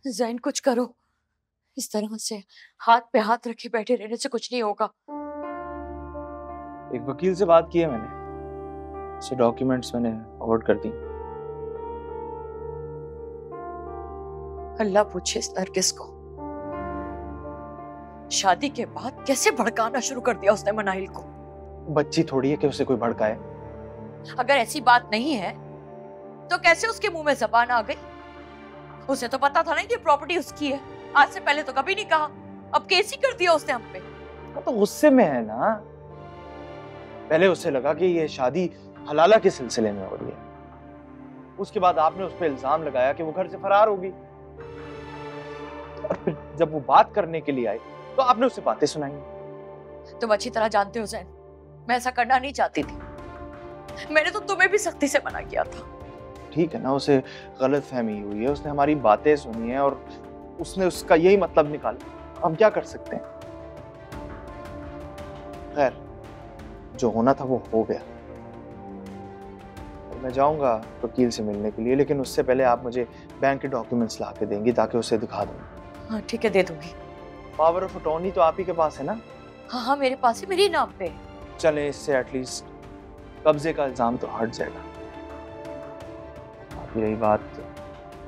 जैन कुछ करो, इस तरह से हाथ पे हाथ रखे बैठे रहने से कुछ नहीं होगा। एक वकील से बात की है मैंने, उसे डॉक्यूमेंट्स मैंने फॉरवर्ड कर दी। अल्लाह पूछे इस नरगिस को शादी के बाद कैसे भड़काना शुरू कर दिया उसने मनाइल को। बच्ची थोड़ी है कि उसे कोई भड़काए। अगर ऐसी बात नहीं है तो कैसे उसके मुंह में जबान आ गई? उसे तो पता था ना कि प्रॉपर्टी उसकी है, आज से पहले तो कभी नहीं कहा, अब केस ही कर दिया उसने हम पे। तो गुस्से में है ना। पहले उसे लगा कि ये शादी हलाला के सिलसिले में हो रही है, उसके बाद आपने उस पर इल्जाम लगाया कि वो घर से फरार होगी, और फिर जब वो बात करने के लिए आई तो आपने उसे बातें सुनाई। तुम अच्छी तरह जानते हो जैन, मैं ऐसा करना नहीं चाहती थी, मैंने तो तुम्हें भी सख्ती से मना किया था। ठीक है ना, उसे गलत फहमी हुई है, उसने हमारी बातें सुनी है और उसने उसका यही मतलब निकाला। हम क्या कर सकते हैं? खैर, जो होना था वो हो गया। मैं जाऊंगा वकील से मिलने के लिए, लेकिन उससे पहले आप मुझे बैंक के डॉक्यूमेंट्स ला के देंगी ताकि उसे दिखा दूं। हाँ ठीक है, दे दूंगी। पावर ऑफ अटॉर्नी तो आप ही के पास है ना? हाँ हाँ, मेरे पास है, मेरे नाम पे। चलें, इससे एटलीस्ट कब्जे का इल्जाम तो हट जाएगा। बाकी रही बात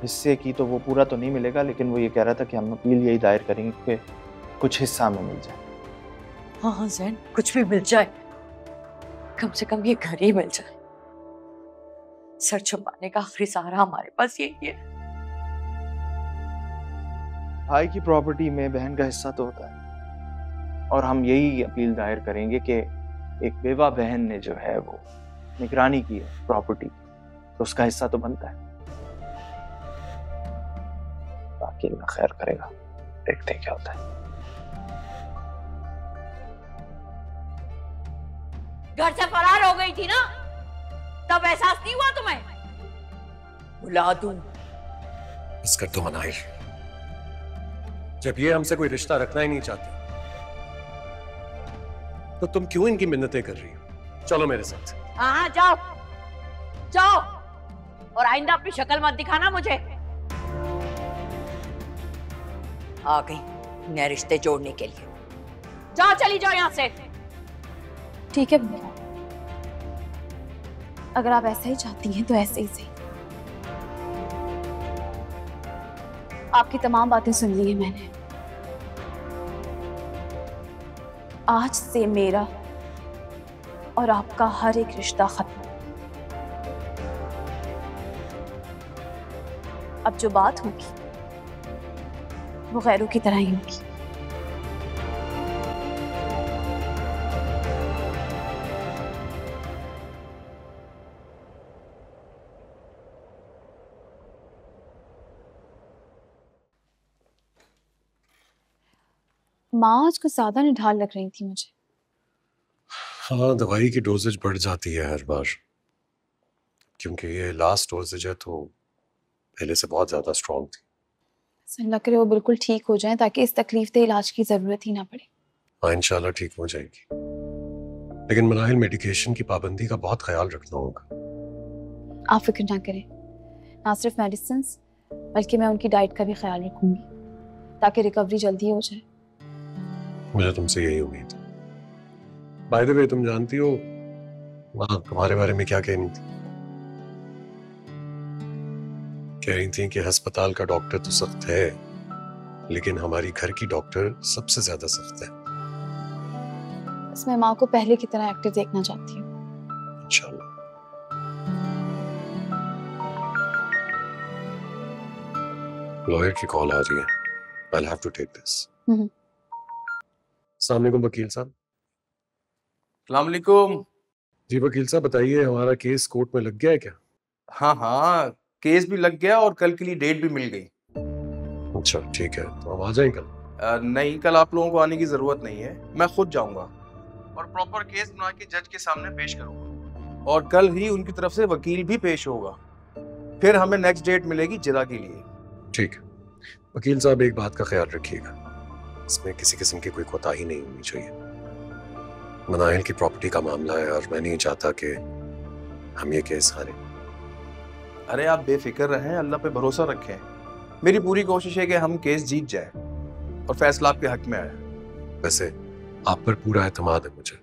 हिस्से की, तो वो पूरा तो नहीं मिलेगा, लेकिन वो ये कह रहा था कि हम अपील यही दायर करेंगे कि कुछ हिस्सा हमें मिल जाए। हाँ हाँ जैन, कुछ भी मिल जाए, कम से कम ये घर ही मिल जाए। सर छुपाने का आखिरी सहारा हमारे पास यही है। भाई की प्रॉपर्टी में बहन का हिस्सा तो होता है, और हम यही अपील दायर करेंगे कि एक बेवा बहन ने जो है वो निगरानी की है प्रॉपर्टी, तो उसका हिस्सा तो बनता है। बाकी अल्लाह खैर करेगा, देखते हैं क्या होता है। घर से फरार हो गई थी ना, तब एहसास नहीं हुआ तुम्हें? बुला दूं? बस कर दो मनाइल, जब ये हमसे कोई रिश्ता रखना ही नहीं चाहती तो तुम क्यों इनकी मिन्नतें कर रही हो? चलो मेरे साथ। हाँ जाओ जाओ, और आइंदा अपनी शक्ल मत दिखाना मुझे। आ गई नए रिश्ते जोड़ने के लिए, जाओ चली जाओ यहाँ से। ठीक है भैया, अगर आप ऐसा ही चाहती हैं तो ऐसे ही सही। आपकी तमाम बातें सुन ली है मैंने। आज से मेरा और आपका हर एक रिश्ता खत्म। अब जो बात होगी वो गैरों की तरह ही होगी। माँ आज कुछ ज्यादा निढाल लग रही थी मुझे। हाँ, दवाई की डोजेज बढ़ जाती है हर बार, क्योंकि ये लास्ट डोजेज है तो पहले से बहुत ज्यादा स्ट्रॉन्ग थी। अल्लाह करे वो बिल्कुल ठीक हो जाए ताकि इस तकलीफ दे इलाज की जरूरत ही ना पड़े। हाँ इंशाल्लाह ठीक हो जाएगी, लेकिन मनाहिल मेडिकेशन की पाबंदी का बहुत ख्याल रखना होगा। आप फिक्र ना करें, ना सिर्फ मेडिसिन बल्कि मैं उनकी डाइट का भी ख्याल रखूंगी ताकि रिकवरी जल्दी हो जाए। मुझे तुमसे यही उम्मीद है। बाय द वे, तुम जानती हो माँ तुम्हारे बारे में क्या कह रही थी? कह रही थी कि अस्पताल का डॉक्टर तो सख्त है, लेकिन हमारी घर की डॉक्टर सबसे ज्यादा सख्त है। बस मैं माँ को पहले की तरह एक्टिव देखना चाहती हूँ। इंशाल्लाह। लॉयर की कॉल आ रही है, I'll have to take this. अस्सलाम वालेकुम वकील साहब। अस्सलाम वालेकुम। जी वकील साहब बताइए, हमारा केस कोर्ट में लग गया है क्या? हाँ हाँ, केस भी लग गया और कल के लिए डेट भी मिल गई। अच्छा ठीक है, तो हम आ जाएं कल? नहीं, कल आप लोगों को आने की जरूरत नहीं है, मैं खुद जाऊंगा और प्रॉपर केस बना के जज के सामने पेश करूंगा, और कल ही उनकी तरफ से वकील भी पेश होगा। फिर हमें नेक्स्ट डेट मिलेगी जिला के लिए। ठीक है वकील साहब, एक बात का ख्याल रखिएगा, इसमें किसी किस्म की कोई कोताही नहीं होनी चाहिए। मनाहिल की प्रॉपर्टी का मामला है और मैं नहीं चाहता कि हम ये केस हारें। अरे आप बेफिक्र रहें, अल्लाह पे भरोसा रखें, मेरी पूरी कोशिश है कि हम केस जीत जाए और फैसला आपके हक में आए। वैसे आप पर पूरा एतमाद है मुझे।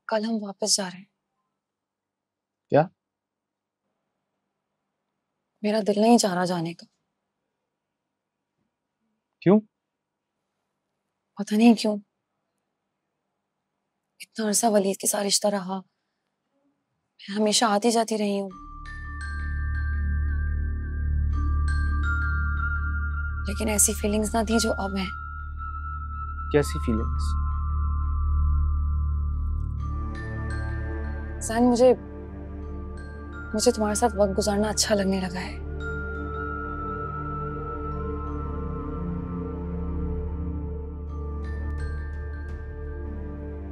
कल हम वापस जा रहे हैं। क्या? मेरा दिल नहीं चाह रहा जाने का। क्यों? पता नहीं क्यों। इतना अरसा वलीद के साथ रिश्ता रहा, मैं हमेशा आती जाती रही हूँ, लेकिन ऐसी फीलिंग्स ना थी जो अब है। कैसी फीलिंग्स? ज़ैन, मुझे तुम्हारे साथ वक्त गुजारना अच्छा लगने लगा है।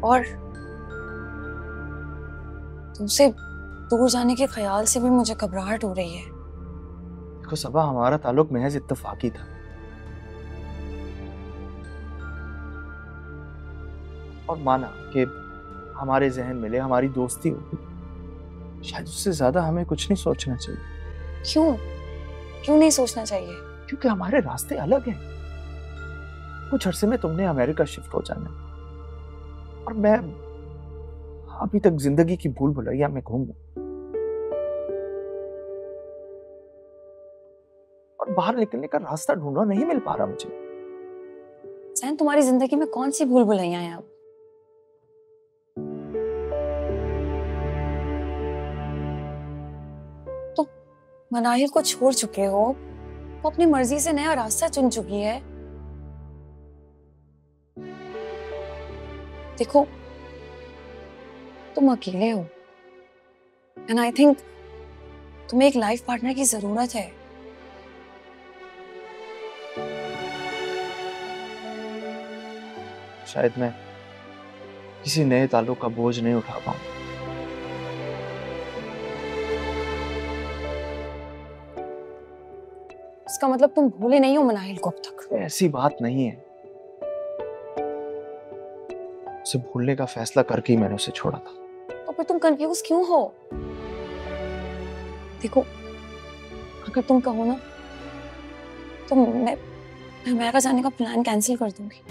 और तुमसे दूर जाने के ख्याल से भी मुझे घबराहट हो रही है। देखो सबा, हमारा ताल्लुक महज इत्तेफाकी था, और माना कि हमारे जहन मिले, हमारी दोस्ती होगी, शायद उससे ज्यादा हमें कुछ नहीं सोचना चाहिए। क्यों नहीं सोचना चाहिए? क्योंकि हमारे रास्ते अलग हैं। कुछ अरसे में तुमने अमेरिका शिफ्ट हो जाना, और मैं अभी तक जिंदगी की भूल भुलैया में घूमूं, और बाहर निकलने का रास्ता ढूंढना नहीं मिल पा रहा मुझे। ज़ैन, तुम्हारी जिंदगी में कौन सी भूल भुलैया हैं अब? तो मनाहिल को छोड़ चुके हो, वो अपनी मर्जी से नया रास्ता चुन चुकी है। देखो, तुम अकेले हो, एंड आई थिंक तुम्हें एक लाइफ पार्टनर की जरूरत है। शायद मैं किसी नए ताल्लुक का बोझ नहीं उठा पाऊं। इसका मतलब तुम भूले नहीं हो मनाहिल को अब तक? ऐसी बात नहीं है, उसे भूलने का फैसला करके ही मैंने उसे छोड़ा था। तो फिर तुम कंफ्यूज क्यों हो? देखो, अगर तुम कहो ना तो मैं अमेरिका जाने का प्लान कैंसिल कर दूंगी।